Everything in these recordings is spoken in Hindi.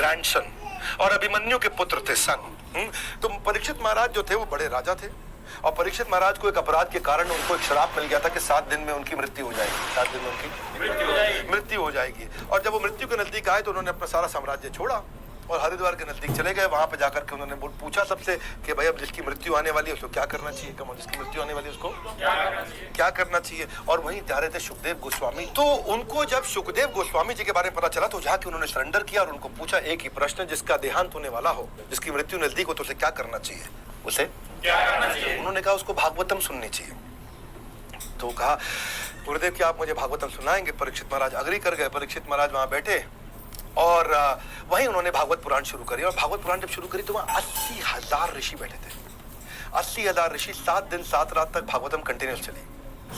ग्रैंडसन और अभिमन्यु के पुत्र थे सन। तो परीक्षित महाराज जो थे वो बड़े राजा थे और परीक्षित महाराज को एक अपराध के कारण उनको एक श्राप मिल गया था कि 7 दिन में उनकी मृत्यु हो जाएगी, 7 दिन में उनकी मृत्यु हो जाएगी। और जब वो मृत्यु के नजदीक आए तो उन्होंने अपना सारा साम्राज्य छोड़ा और हरिद्वार के नजदीक चले गए। वहां पे जाकर के उन्होंने पूछा सबसे कि भाई अब जिसकी मृत्यु आने वाली है उसको क्या करना चाहिए, कम जिसकी मृत्यु आने वाली है उसको क्या करना चाहिए। और वहीं जा रहे थे सुखदेव गोस्वामी। तो उनको जब सुखदेव गोस्वामी जी के बारे में पता चला तो जाके उन्होंने सरेंडर किया और उनको पूछा एक ही प्रश्न, जिसका देहांत होने वाला हो, जिसकी मृत्यु नजदीक हो तो उसे क्या करना चाहिए, उसे क्या करना चाहिए। उन्होंने कहा उसको भागवतम सुननी चाहिए। तो कहा गुरुदेव क्या आप मुझे भागवतम सुनाएंगे। परीक्षित महाराज अग्री कर गए। परीक्षित महाराज वहां बैठे और वहीं उन्होंने भागवत पुराण शुरू करी। और भागवत पुराण जब शुरू करी तो वहां 80,000 ऋषि बैठे थे। 80,000 ऋषि 7 दिन 7 रात तक भागवतम कंटिन्यूस चली।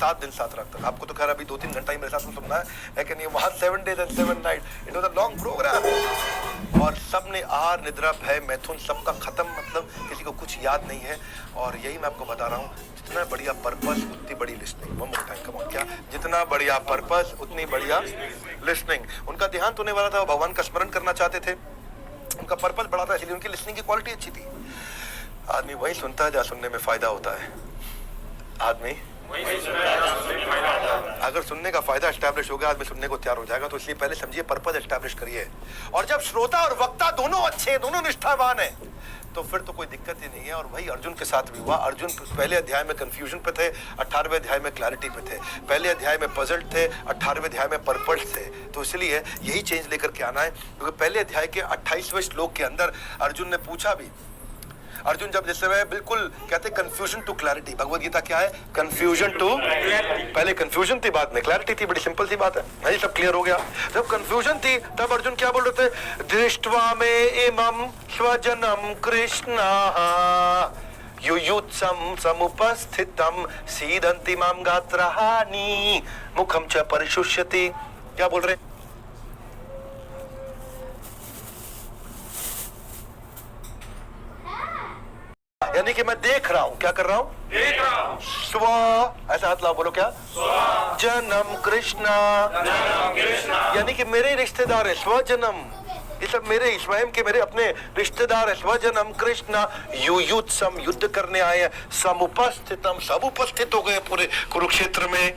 7 दिन 7 रात तक। आपको तो खैर अभी 2-3 घंटा ही मेरे साथ में सुनना है, लेकिन ये वहां 7 days and 7 nights it was a long programme. और सबने आहार निद्रा भय मैथुन सबका खत्म, मतलब किसी को कुछ याद नहीं है। और यही मैं आपको बता रहा हूँ, जितना बढ़िया पर्पस उतनी बड़ी listening. One more time, come on, क्या जितना बढ़िया पर्पस उतनी बढ़िया लिस्निंग। उनका देहांत होने वाला था, भगवान का स्मरण करना चाहते थे, उनका पर्पस बड़ा था, इसलिए उनकी लिस्निंग की क्वालिटी अच्छी थी। आदमी वही सुनता है जहाँ सुनने में फायदा होता है। आदमी अगर सुनने का फायदा एस्टैब्लिश हो गया, आदमी सुनने को तैयार हो जाएगा। तो इसलिए पहले समझिए पर्पस एस्टैब्लिश करिए। और जब श्रोता और वक्ता दोनों अच्छे, दोनों निष्ठावान है, तो फिर तो कोई दिक्कत ही नहीं है। और वही अर्जुन के साथ भी हुआ। अर्जुन पहले अध्याय में कंफ्यूजन पे थे, 18वें अध्याय में क्लैरिटी पे थे। पहले अध्याय में पजल्ड थे, 18वें अध्याय में पर्पस थे। तो इसलिए यही चेंज लेकर के आना है, क्योंकि पहले अध्याय के 28वें श्लोक के अंदर अर्जुन ने पूछा भी। अर्जुन जब जिस समय बिल्कुल कहते confusion to clarity, Bhagavad Gita क्या है, कंफ्यूजन टू, पहले कंफ्यूजन थी बाद में क्लैरिटी थी। बड़ी सिंपल सी बात है, नहीं सब क्लियर हो गया। जब कंफ्यूजन थी तब अर्जुन क्या बोल रहे थे, दृष्ट्वा में इमं स्वजनम कृष्ण युयुत्सम समुपस्थितम सीदन्ति मां गात्रहानि मुखम च परिशुष्यति। क्या बोल रहे, यानी कि मैं देख रहा हूं। क्या कर रहा हूं, देख रहा हूं। स्व, ऐसा हाथ लाओ, बोलो क्या, स्व जन्म कृष्ण, यानी कि मेरे रिश्तेदार है। स्व जन्म, ये सब मेरे स्वयं के मेरे अपने रिश्तेदार है। स्वजनम कृष्ण युयुत्सम, युद्ध करने आए हैं। समुपस्थितम, सब उपस्थित हो गए पूरे कुरुक्षेत्र में।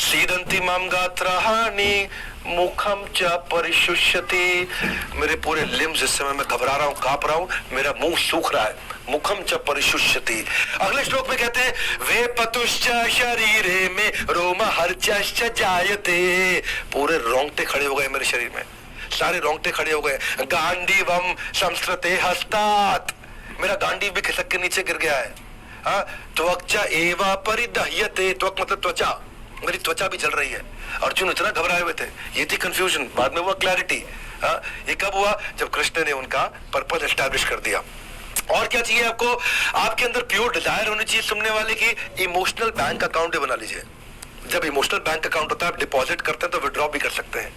सीदंती माम गात्रहानि मुखम च परिशुष्यति, मेरे पूरे लिम्स इस समय मैं घबरा रहा हूँ, कांप रहा हूँ, मेरा मुंह सूख रहा है। मुखम च परिशुष्यति। अगले श्लोक में कहते हैं वे पतुश्च शरीरे में रोम हर्चश्च जायते, पूरे रोंगटे खड़े हो गए मेरे शरीर में, सारे रोंगटे खड़े हो गए। गांडीवम संस्कृते हस्तात, मेरा गांडीव भी खिसक के नीचे गिर गया है। त्वचा एवा परिदह्यते, त्वक मतलब त्वचा, मेरी त्वचा भी जल रही है। अर्जुन इतना घबराए हुए थे। ये थी कंफ्यूजन, बाद में हुआ क्लैरिटी। ये कब हुआ, जब कृष्ण ने उनका पर्पस एस्टैब्लिश कर दिया। और क्या चाहिए आपको, आपके अंदर प्योर डिजायर होनी चाहिए सुनने वाले की। इमोशनल बैंक अकाउंट बना लीजिए। जब इमोशनल बैंक अकाउंट होता है, आप डिपॉजिट करते हैं तो विड्रॉ भी कर सकते हैं।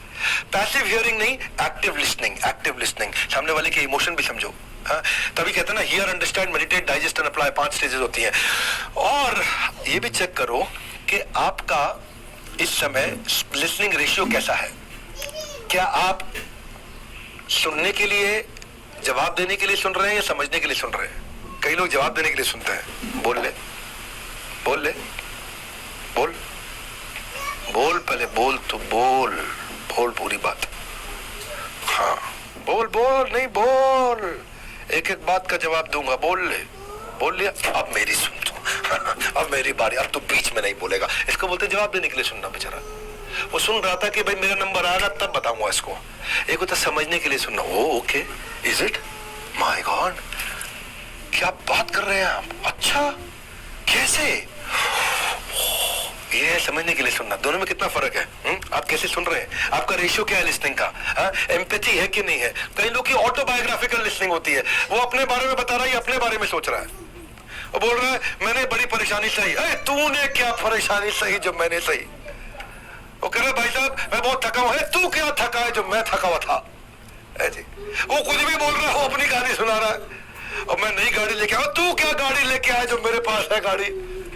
पैसिव हियरिंग नहीं, एक्टिव लिसनिंग। एक्टिव लिसनिंग, सामने वाले के इमोशन भी समझो। तभी कहते हैं ना, here, understand, meditate, digest and apply, 5 stages होती हैं। और ये भी चेक करो कि आपका इस समय लिसनिंग रेशियो कैसा है। क्या आप सुनने के लिए, जवाब देने के लिए सुन रहे हैं या समझने के लिए सुन रहे हैं। कई लोग जवाब देने के लिए सुनते हैं। बोल ले, बोल ले, बोल बोल, पहले बोल, तो बोल बोल पूरी बात। हाँ बोल बोल, नहीं बोल, एक एक बात का जवाब दूंगा। बोल ले, बोल लिया, अब मेरी सुन तू, अब मेरी बारी, अब तो बीच में नहीं बोलेगा। इसको बोलते जवाब देने के लिए सुनना। बेचारा वो सुन रहा था कि भाई मेरा नंबर आएगा तब बताऊंगा इसको। एक होता समझने के लिए सुनना। Oh okay, is it, my God, क्या बात कर रहे हैं आप, अच्छा कैसे, ये है समझने के लिए सुनना। दोनों में कितना फर्क है। आप कैसे सुन रहे हैं, आपका रेशियो क्या है लिसनिंग का, एम्पैथी है कि नहीं है। कई लोग की ऑटोबायोग्राफिकल लिसनिंग होती है, वो अपने बारे में बता रहा है, अपने बारे में सोच रहा है। वो बोल रहा है मैंने बड़ी परेशानी सही। अरे तूने क्या परेशानी सही जो मैंने सही। वो कह रहा भाई साहब मैं बहुत थका हुआ है। तू क्या थका है जो मैं थका हुआ था। जी, वो कुछ भी बोल रहा है, वो अपनी गाड़ी सुना रहा है। और मैं नई गाड़ी लेके आया, तू क्या गाड़ी लेके आया जो मेरे पास है गाड़ी।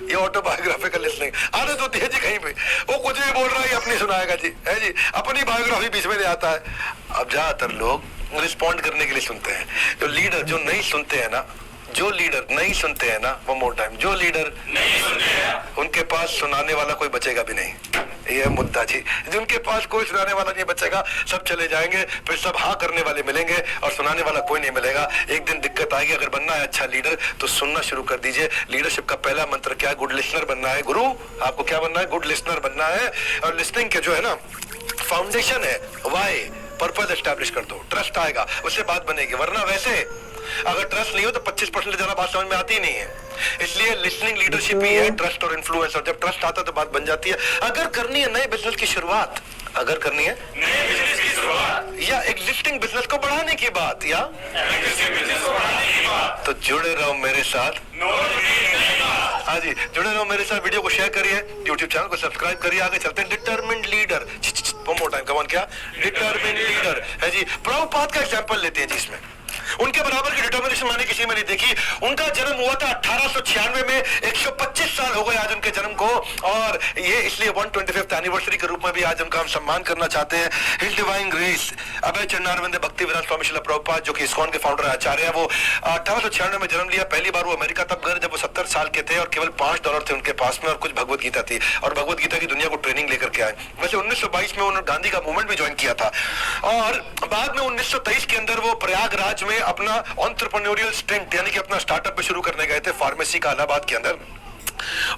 ये ऑटोबायोग्राफिकल लिसनिंग आदत होती है जी कहीं पे। वो कुछ भी बोल रहा है, अपनी सुनाएगा जी, है जी, अपनी बायोग्राफी बीच में ले आता है। अब ज्यादातर लोग रिस्पॉन्ड करने के लिए सुनते हैं। जो लीडर जो नहीं सुनते हैं ना, जो लीडर नहीं सुनते हैं ना, वन मोर टाइम, जो लीडर नहीं सुनते हैं उनके पास सुनाने वाला कोई बचेगा भी नहीं। ये मुद्दा जी, जिनके पास कोई सुनाने वाला नहीं बचेगा, सब चले जाएंगे, फिर सब हाँ करने वाले मिलेंगे और सुनाने वाला कोई नहीं मिलेगा। एक दिन दिक्कत आएगी। अगर बनना है अच्छा लीडर तो सुनना शुरू कर दीजिए। लीडरशिप का पहला मंत्र क्या है? गुड लिसनर बनना है। गुरु आपको क्या बनना है? गुड लिसनर बनना है। और लिसनिंग के जो है ना फाउंडेशन है, वाई, पर्पस एस्टैब्लिश कर दो, ट्रस्ट आएगा, उससे बात बनेगी। वरना वैसे अगर ट्रस्ट नहीं हो तो 25% ज्यादा बात समझ में आती ही नहीं है। इसलिए लिसनिंग लीडरशिप ही है ट्रस्ट और इन्फ्लुएंस। और जब ट्रस्ट आता है तो बात बन जाती है। अगर करनी है नए बिजनेस की शुरुआत, अगर करनी है नए बिजनेस की शुरुआत या एग्जिस्टिंग बिजनेस को बढ़ाने की बात, या तो जुड़े रहो मेरे साथ। हाँ जी, जुड़े रहो मेरे साथ। वीडियो को शेयर करिए, यूट्यूब चैनल को सब्सक्राइब करिए। आगे चलते हैं। Determined leader, one more time, come on, क्या डिटरमिन्ड लीडर है जी। प्रभुपाद का एग्जांपल लेते हैं जी। इसमें उनके बराबर की डिटर्मिनेशन मैंने किसी में नहीं देखी। उनका जन्म हुआ था 1896 में, 125 साल हो गए आज उनके जन्म को। और ये इसलिए 125th एनिवर्सरी के रूप में भी आज उनका हम सम्मान करना चाहते हैं। हिज डिवाइन ग्रेस अभय चरणारविंद भक्ति विराट स्वामी श्रील प्रभुपाद, जो कि इस्कॉन के फाउंडर आचार्य है, वो 1896 में जन्म लिया। पहली बार वो अमेरिका तब गए जब वो 70 साल के थे और केवल $5 थे उनके पास में और कुछ भगवत गीता थी। और भगवत गीता की दुनिया को ट्रेनिंग लेकर के आए। वैसे 1922 में उन्होंने गांधी का मूवमेंट भी ज्वाइन किया था। और बाद में 1923 के अंदर वो प्रयागराज में अपना एंटरप्रेन्योरियल स्टेंट यानी कि अपना स्टार्टअप भी शुरू करने गए थे, फार्मेसी का, इलाहाबाद के अंदर।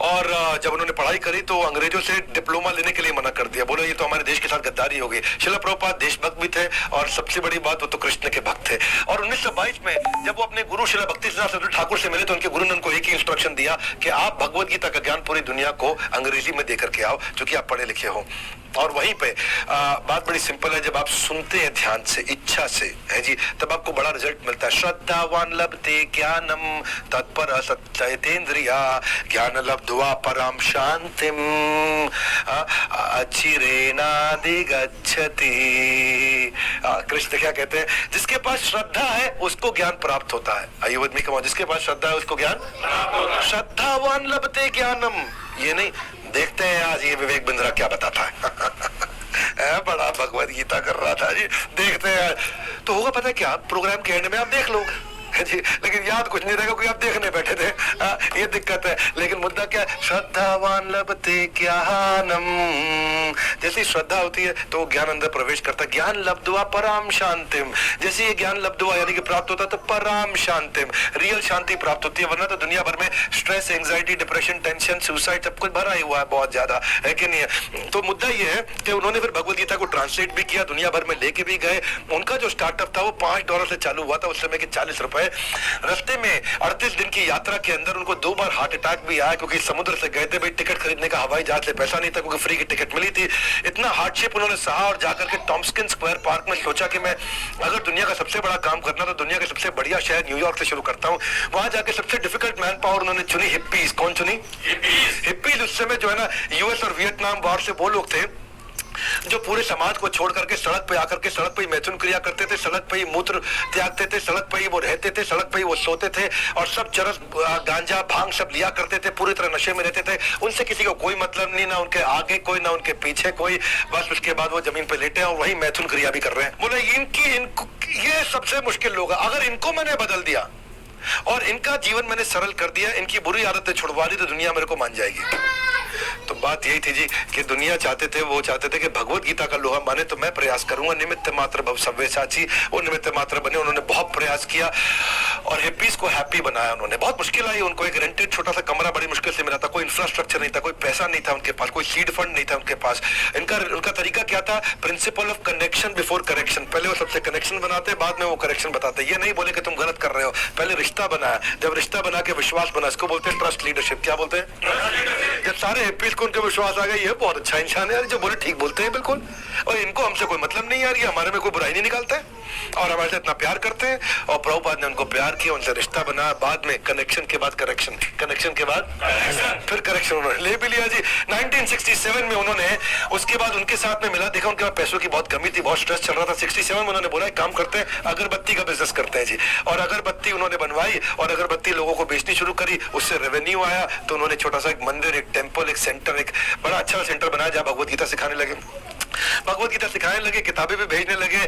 और जब उन्होंने पढ़ाई करी तो अंग्रेजों से डिप्लोमा लेने के लिए मना कर दिया। बोले ये तो हमारे देश के साथ गद्दारी होगी। श्रील प्रभुपाद देशभक्त भी थे और सबसे बड़ी बात वो तो कृष्ण के भक्त थे। और 1922 में जब वो अपने गुरु श्रील भक्ति सिद्धार्थ ठाकुर से मिले तो उनके गुरु ने उनको एक ही इंस्ट्रक्शन दिया कि आप भगवत गीता का ज्ञान पूरी दुनिया को अंग्रेजी में देकर के आओ, क्योंकि आप पढ़े लिखे हो। और वहीं पे बात बड़ी सिंपल है। जब आप सुनते हैं ध्यान से, इच्छा से, है जी, तब आपको बड़ा रिजल्ट मिलता है। श्रद्धावान लभते ज्ञानम तत्पर सत्येंद्रिया ज्ञान लब्ध्वा पराम शांतिम अचिरेणाधिगच्छति। कृष्ण क्या कहते हैं? जिसके पास श्रद्धा है उसको ज्ञान प्राप्त होता है। आइए विद मी, कम ऑन, जिसके पास श्रद्धा है उसको ज्ञान प्राप्त होता है। श्रद्धावान लभते ज्ञानम, ये नहीं। देखते हैं आज ये विवेक बिंद्रा क्या बताता है। बड़ा भगवत गीता कर रहा था जी, देखते हैं तो होगा। पता है क्या, प्रोग्राम के एंड में आप देख लोगे जी, लेकिन याद कुछ नहीं रहेगा क्योंकि आप देखने बैठे थे। ये दिक्कत है। लेकिन मुद्दा क्या है? श्रद्धावान लभते ज्ञानम। जैसे श्रद्धा होती है तो ज्ञान अंदर प्रवेश करता है। ज्ञान लब्ध्वा पराम शांतिम, जैसे ये ज्ञान लब्ध्वा यानी कि प्राप्त होता है तो पराम शांतिम, रियल शांति प्राप्त होती है। वरना तो दुनिया भर में stress, anxiety, depression, tension, suicide सब कुछ भरा ही हुआ है, बहुत ज्यादा, है कि नहीं है? तो मुद्दा ये है कि उन्होंने फिर भगवत गीता को ट्रांसलेट भी किया, दुनिया भर में लेके भी गए। उनका जो स्टार्टअप था वो $5 से चालू हुआ था, उस समय के ₹40। रास्ते में 38 दिन की यात्रा के अंदर उनको 2 बार हार्ट अटैक भी आया, क्योंकि समुद्र से गए थे भाई, टिकट खरीदने का हवाई जहाज से पैसा नहीं था क्योंकि फ्री की टिकट मिली थी। इतना हार्डशिप उन्होंने सहा और जाकर के टॉम्स्किन स्क्वायर पार्क में सोचा कि मैं अगर दुनिया का सबसे बड़ा काम करना तो दुनिया का सबसे बढ़िया शहर न्यूयॉर्क से शुरू करता हूँ। वहां जाके सबसे डिफिकल्ट मैन पावर उन्होंने चुनी, हिप्पीज। कौन चुनी? हिप्पीज। उस समय जो है ना यूएस और वियतनाम वॉर से वो लोग थे जो पूरे समाज को छोड़ करके सड़क पे आकर के सड़क पे ही मैथुन क्रिया करते थे, सड़क पे ही मूत्र त्यागते थे, सड़क पे ही वो रहते थे, सड़क पे ही वो सोते थे और सब चरस, गांजा, भांग सब लिया करते थे, पूरी तरह नशे में रहते थे। उनसे किसी को कोई मतलब नहीं, ना उनके आगे कोई, ना उनके पीछे कोई। बस उसके बाद वो जमीन पे लेटे हैं और वही मैथुन क्रिया भी कर रहे हैं। बोले इनको ये सबसे मुश्किल लोग, अगर इनको मैंने बदल दिया और इनका जीवन मैंने सरल कर दिया, इनकी बुरी आदतें छुड़वा दी तो दुनिया मेरे को मान जाएगी। तो बात यही थी जी कि दुनिया चाहते थे कि भगवत गीता का लोहा माने, तो मैं प्रयास करूंगा। निमित्त मात्र भव सव्यसाची, वो निमित्त मात्र बने। उन्होंने बहुत प्रयास किया और हिप्पीज को हैप्पी बनाया उन्होंने। बहुत मुश्किल आई उनको, एक रेंटेड छोटा सा कमरा बड़ी मुश्किल से मिला था, कोई इंफ्रास्ट्रक्चर नहीं था, कोई पैसा नहीं था उनके पास, कोई सीड फंड नहीं था उनके पास। उनका तरीका क्या था? Principle of connection before correction. पहले वो सबसे कनेक्शन बनाते, बाद में वो करेक्शन बताते। ये नहीं बोले कि तुम गलत कर रहे हो, पहले रिश्ता बनाया। जब रिश्ता बना के विश्वास बना, इसको बोलते हैं ट्रस्ट लीडरशिप। क्या बोलते हैं? जब सारे हिप्पीज को उनके विश्वास आ गया, ये बहुत अच्छा इंसान है यार, जो बोले ठीक बोलते हैं बिल्कुल, और इनको हमसे कोई मतलब नहीं यार, ये हमारे में कोई बुराई नहीं निकालते हैं और हमारे से इतना प्यार करते हैं। और प्रभुपाद ने उनको प्यार किया, उनसे रिश्ता बनाया, बाद में कनेक्शन के बाद करेक्शन, कनेक्शन के बाद फिर करेक्शन उन्होंने ले भी लिया जी। 1967 में उन्होंने, उसके बाद उनके साथ में मिला, देखा उनके पास पैसों की बहुत कमी थी, बहुत स्ट्रेस चल रहा था। 67 में उन्होंने बोला एक काम करते हैं, अगरबत्ती का बिजनेस करते हैं जी। और अगरबत्ती उन्होंने बनवाई और अगरबत्ती लोगों को बेचनी शुरू करी, उससे रेवेन्यू आया। तो उन्होंने छोटा सा एक मंदिर, एक टेम्पल, एक सेंटर, एक बड़ा अच्छा सेंटर बनाया जहाँ भगवत गीता सिखाने लगे। भगवत गीता सिखाने लगे, किताबें भी भेजने लगे।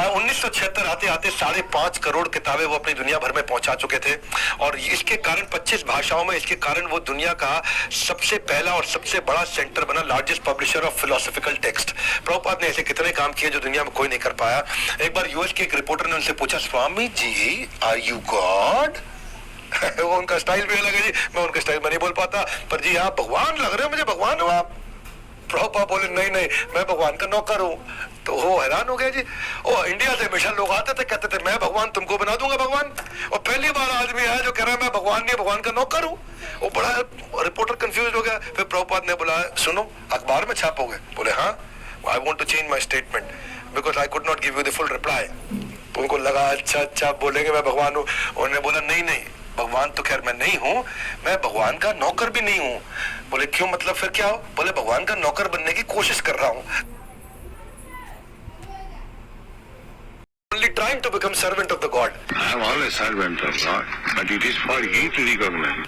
1976 आते आते 5.5 करोड़ किताबें वो अपनी दुनिया भर में पहुंचा चुके थे और इसके कारण 25 भाषाओं में, इसके कारण वो दुनिया का सबसे पहला और सबसे बड़ा सेंटर बना, largest publisher of philosophical text. Prabhupada ने ऐसे कितने काम किए जो दुनिया में कोई नहीं कर पाया। एक बार यूएस के एक रिपोर्टर ने उनसे पूछा, Swami ji are you God? वो उनका स्टाइल भी अलग है जी, मैं उनका स्टाइल में नहीं बोल पाता, पर जी आप भगवान लग रहे हो मुझे, भगवान हो आप? प्रभुपाद बोले नहीं नहीं, मैं भगवान का नौकर हूं। तो वो हैरान हो गया जी। ओ इंडिया से हमेशा लोग आते थे, कहते थे मैं भगवान, तुमको बना दूंगा भगवान। और पहली बार आदमी आया जो कह रहा है मैं भगवान नहीं, भगवान का नौकर हूं। वो बड़ा रिपोर्टर कंफ्यूज हो गया। फिर प्रभुपाद ने बोला, सुनो अखबार में छापोगे? बोले हाँ, I want to change my statement because I could not give you the full reply. उनको लगा अच्छा बोलेंगे मैं भगवान हूं। उन्होंने बोला नहीं, भगवान तो खैर मैं नहीं हूं, मैं भगवान का नौकर भी नहीं हूं। बोले क्यों, मतलब फिर क्या हो? बोले भगवान का नौकर बनने की कोशिश कर रहा हूं, only trying to become servant of the God. I am always servant of God, but it is for He to recognize.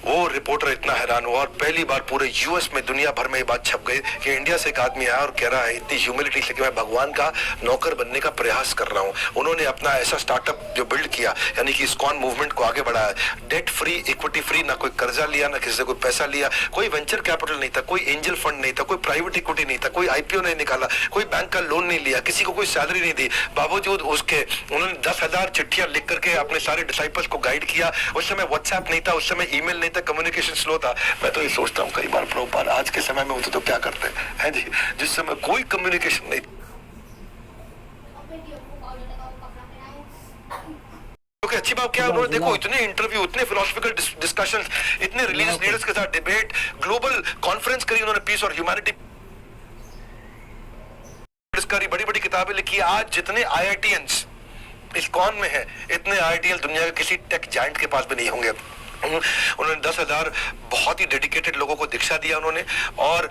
वो रिपोर्टर इतना हैरान हुआ और पहली बार पूरे यूएस में, दुनिया भर में ये बात छप गई कि इंडिया से एक आदमी आया और कह रहा है इतनी ह्यूमिलिटी से कि मैं भगवान का नौकर बनने का प्रयास कर रहा हूँ। उन्होंने अपना ऐसा स्टार्टअप जो बिल्ड किया, यानी कि इस्कॉन मूवमेंट को आगे बढ़ाया, डेट फ्री, इक्विटी फ्री, ना कोई कर्जा लिया, ना किसी से कोई पैसा लिया, कोई वेंचर कैपिटल नहीं था, कोई एंजल फंड नहीं था, कोई प्राइवेट इक्विटी नहीं था, कोई आईपीओ नहीं निकाला, कोई बैंक का लोन नहीं लिया, किसी को कोई सैलरी नहीं दी। बावजूद उसके उन्होंने 10,000 चिट्ठियां लिख करके अपने सारे डिसाइपल्स को गाइड किया। उस समय व्हाट्सएप नहीं था, उस समय ईमेल नहीं था, कम्युनिकेशन स्लो था। मैं तो ये सोचता हूँ कई बार प्रभुपाद आज के समय में होते तो क्या करते हैं जी, जिस समय कोई कम्युनिकेशन नहीं। क्योंकि अच्छी बात क्या है, उन्होंने देखो इतने इंटरव्यू, इतने फिलोसॉफिकल डिस्कशंस, इतने रिलीजियस लीडर्स के साथ डिबेट, ग्लोबल कॉन्फ्रेंस करी उन्होंने, पीस और ह्यूमैनिटी करी, बड़ी बड़ी किताबें लिखी। आज जितने IITians इस्कॉन में है, इतने IITians दुनिया के किसी टेक जायंट के पास भी नहीं होंगे। उन्होंने 10,000 बहुत ही डेडिकेटेड लोगों को दीक्षा दिया उन्होंने। और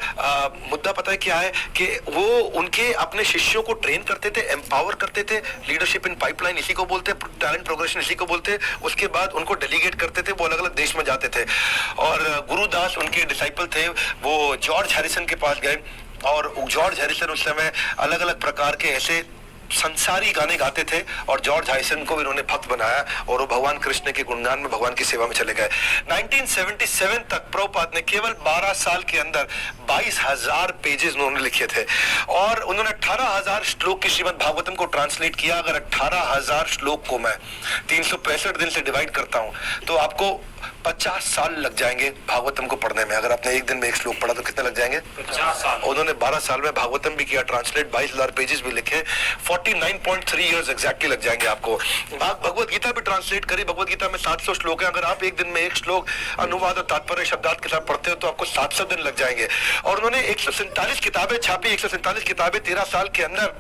मुद्दा पता है क्या है कि वो उनके अपने शिष्यों को ट्रेन करते थे, एम्पावर करते थे। लीडरशिप इन पाइपलाइन इसी को बोलते, टैलेंट प्रोग्रेशन इसी को बोलते। उसके बाद उनको डेलीगेट करते थे, वो अलग अलग देश में जाते थे। और गुरुदास उनके डिसाइपल थे, वो जॉर्ज हैरिसन के पास गए और जॉर्ज हैरिसन उस समय अलग अलग प्रकार के ऐसे संसारी गाने गाते थे और जॉर्ज हैरिसन को भी उन्होंने भक्त बनाया और वो भगवान कृष्ण के गुणगान में, भगवान की सेवा में चले गए। 1977 तक प्रभुपाद ने केवल 12 साल के अंदर 22,000 पेजेस उन्होंने लिखे थे और उन्होंने 18,000 श्लोक की श्रीमद् भागवतम को ट्रांसलेट किया। अगर 18,000 श्लोक को मैं 365 दिन से डिवाइड करता हूं तो आपको 50 साल लग जाएंगे भागवतम को पढ़ने में। अगर आपने एक दिन में एक श्लोक पढ़ा तो कितने लग जाएंगे? 50 साल। उन्होंने 12 साल में भागवतम भी किया ट्रांसलेट, 22,000 पेजेस भी लिखे, 49.3 इयर्स एग्जैक्टली लग जाएंगे आपको। भगवत गीता भी ट्रांसलेट करी। भगवत गीता में 700 श्लोक है। अगर आप एक दिन में एक श्लोक अनुवाद और तात्पर्य शब्दार्थ के साथ पढ़ते हो तो आपको 700 दिन लग जाएंगे। और उन्होंने 147 किताबें छापी, 147 किताबें 13 साल के अंदर।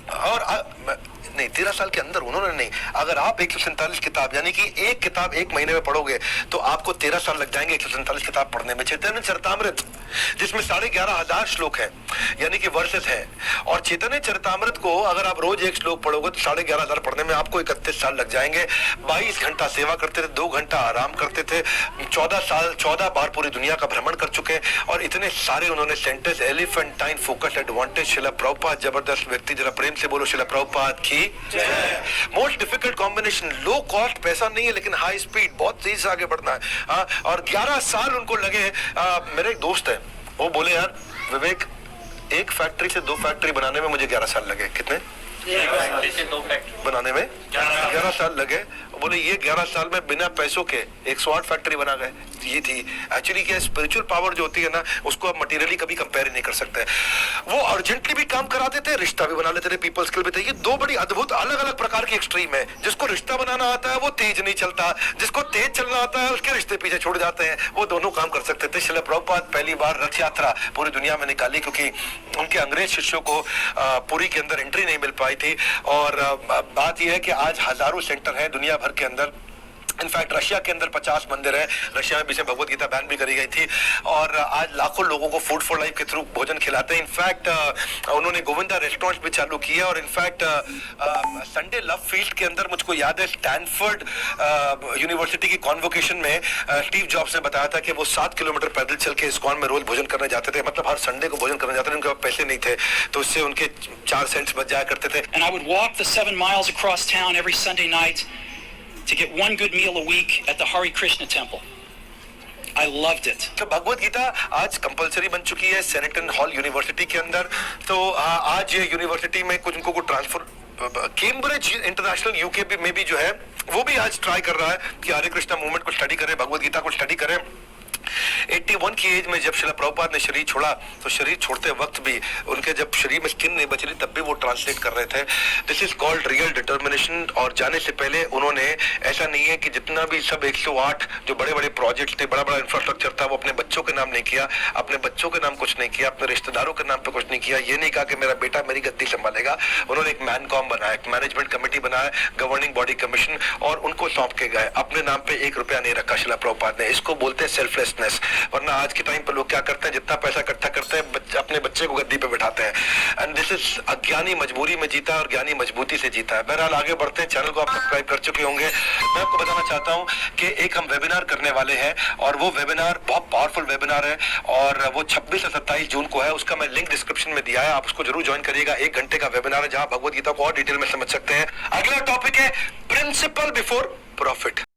और नहीं, 13 साल के अंदर उन्होंने नहीं, अगर आप 147 किताब यानी कि एक किताब एक महीने में पढ़ोगे तो आपको 13 साल लग जाएंगे 147 किताब पढ़ने में। चैतन्य चरितामृत जिसमें 11,500 श्लोक है यानी कि वर्सेस है, और चैतन्य चरितामृत को अगर आप रोज एक श्लोक पढ़ोगे तो 11,500 पढ़ने में आपको 31 साल लग जाएंगे। 22 घंटा सेवा करते थे, 2 घंटा आराम करते थे, 14 बार पूरी दुनिया का भ्रमण कर चुके और इतने सारे उन्होंने सेंटेंस। एलिफेंटाइन फोकस एडवांटेज, शिला प्रभुपाद जबरदस्त व्यक्ति, जरा प्रेम से बोलो शिला प्रभुपाद की। Most difficult combination, low cost, पैसा नहीं है लेकिन हाई स्पीड, बहुत तेज से आगे बढ़ना है। और 11 साल उनको लगे। मेरे एक दोस्त है, वो बोले यार विवेक, एक फैक्ट्री से 2 फैक्ट्री बनाने में मुझे 11 साल लगे। कितने? एक फैक्ट्री से 2 फैक्ट्री बनाने में 11 साल लगे। बोले ये 11 साल में बिना पैसों के 108 फैक्ट्री बना गए। ये थी एक्चुअली क्या, स्पिरिचुअल पावर जो होती है ना, उसको आप मटेरियली कभी कंपेयर नहीं कर सकते। वो अर्जेंटली भी काम कराते थे, रिश्ता भी बना लेते थे, पीपल स्किल भी थे। ये 2 बड़ी अद्भुत अलग अलग प्रकार की एक्सट्रीम है। जिसको रिश्ता बनाना आता है वो तेज नहीं चलता, जिसको तेज चलना आता है उसके रिश्ते पीछे छूट जाते हैं। वो दोनों काम कर सकते थे। श्रील प्रभुपाद पहली बार रथ यात्रा पूरी दुनिया में निकाली क्योंकि उनके अंग्रेज शिष्यों को पुरी के अंदर एंट्री नहीं मिल पाई थी। और बात यह है कि आज हजारों सेंटर है दुनिया भर के अंदर इनफैक्ट रशिया के अंदर 50 मंदिर है, रशिया में बीच में भगवत गीता बैन भी करी गई थी और आज लाखों लोगों को फूड फॉर लाइफ के थ्रू भोजन खिलाते हैं। इनफैक्ट उन्होंने गोविंदा रेस्टोरेंट भी चालू किया और इनफैक्ट संडे लव फीस्ट के अंदर मुझको याद है स्टैनफोर्ड यूनिवर्सिटी की कॉन्वोकेशन में स्टीव जॉब्स ने बताया था कि वो 7 किलोमीटर पैदल चल के इस्कॉन में रोज भोजन करने जाते थे, मतलब हर संडे को भोजन करने जाते थे, उनके पास पैसे नहीं थे तो उससे उनके 4 सेंट्स बच जाया करते थे। And I would walk the 7 miles across town every Sunday night to get one good meal a week at the Hare Krishna temple. I loved it. तो भगवत गीता आज कंपलसरी बन चुकी है सेनेटन हॉल यूनिवर्सिटी के अंदर। तो आज ये यूनिवर्सिटी में कुछ उनको ट्रांसफर, कैम्ब्रिज इंटरनेशनल यूके में भी जो है वो भी आज ट्राई कर रहा है कि हरे कृष्णा मूवमेंट को स्टडी करे, भगवत गीता को स्टडी करे। 81 की एज में जब शिला प्रभुपाद ने शरीर छोड़ा तो शरीर छोड़ते वक्त भी उनके जब शरीर में स्किन नहीं बच रही तब भी वो ट्रांसलेट कर रहे थे। This is called real determination. और जाने से पहले उन्होंने, ऐसा नहीं है कि जितना भी सब 108 जो बड़े बड़े प्रोजेक्ट थे, बड़ा बड़ा इंफ्रास्ट्रक्चर था, वो अपने बच्चों के नाम नहीं किया, अपने बच्चों के नाम कुछ नहीं किया, अपने रिश्तेदारों के नाम पे कुछ नहीं किया। ये नहीं कहा कि मेरा बेटा मेरी गद्दी संभालेगा। उन्होंने एक मैनकॉम बनाया, एक मैनेजमेंट कमेटी बनाया, गवर्निंग बॉडी कमीशन, और उनको सौंप के गए। अपने नाम पे 1 रुपया नहीं रखा शिला प्रभुपाद ने। इसको बोलते हैं सेल्फलेसनेस। वरना आज के टाइम पे लोग क्या करते हैं, जितना पैसा इकट्ठा करते हैं अपने बच्चे को गद्दी पे बिठाते हैं। एंड दिस इज अज्ञानी मजबूरी में जीता है और ज्ञानी मजबूती से जीता है। बहरहाल आगे बढ़ते हैं। चैनल को आप सब्सक्राइब कर चुके होंगे। मैं आपको बताना चाहता हूं कि एक हम वेबिनार करने वाले हैं और वो वेबिनार बहुत पावरफुल वेबिनार है और वो 26 से 27 जून को है। उसका मैं लिंक डिस्क्रिप्शन में दिया है, आप उसको जरूर ज्वाइन करिएगा। 1 घंटे का वेबिनार है जहां भगवत गीता को और डिटेल में समझ सकते हैं। अगला टॉपिक है प्रिंसिपल बिफोर प्रॉफिट।